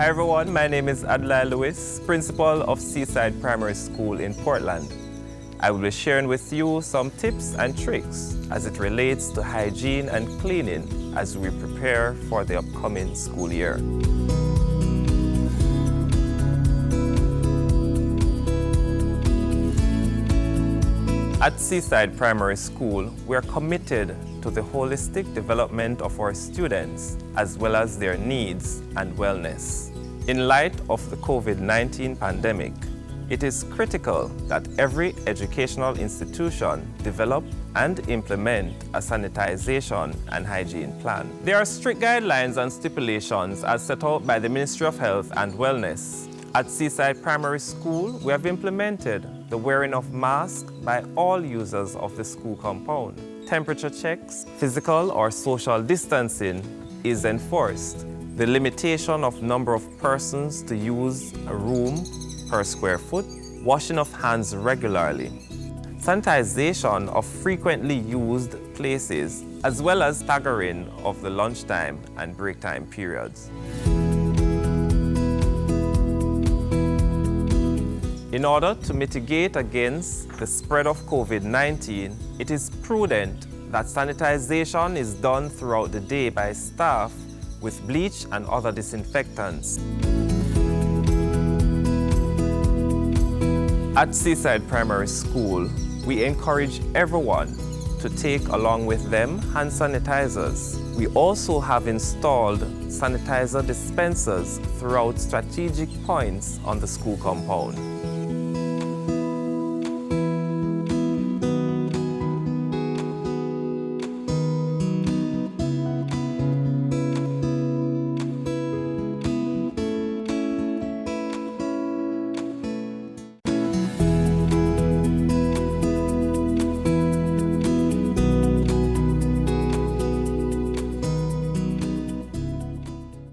Hi everyone, my name is Adlai Lewis, principal of Seaside Primary School in Portland. I will be sharing with you some tips and tricks as it relates to hygiene and cleaning as we prepare for the upcoming school year. At Seaside Primary School, we are committed to the holistic development of our students as well as their needs and wellness. In light of the COVID-19 pandemic, it is critical that every educational institution develop and implement a sanitization and hygiene plan. There are strict guidelines and stipulations as set out by the Ministry of Health and Wellness. At Seaside Primary School, we have implemented the wearing of masks by all users of the school compound. Temperature checks, physical or social distancing is enforced. The limitation of number of persons to use a room per square foot, washing of hands regularly, sanitization of frequently used places, as well as staggering of the lunchtime and break time periods. In order to mitigate against the spread of COVID-19, it is prudent that sanitization is done throughout the day by staff with bleach and other disinfectants. At Seaside Primary School, we encourage everyone to take along with them hand sanitizers. We also have installed sanitizer dispensers throughout strategic points on the school compound.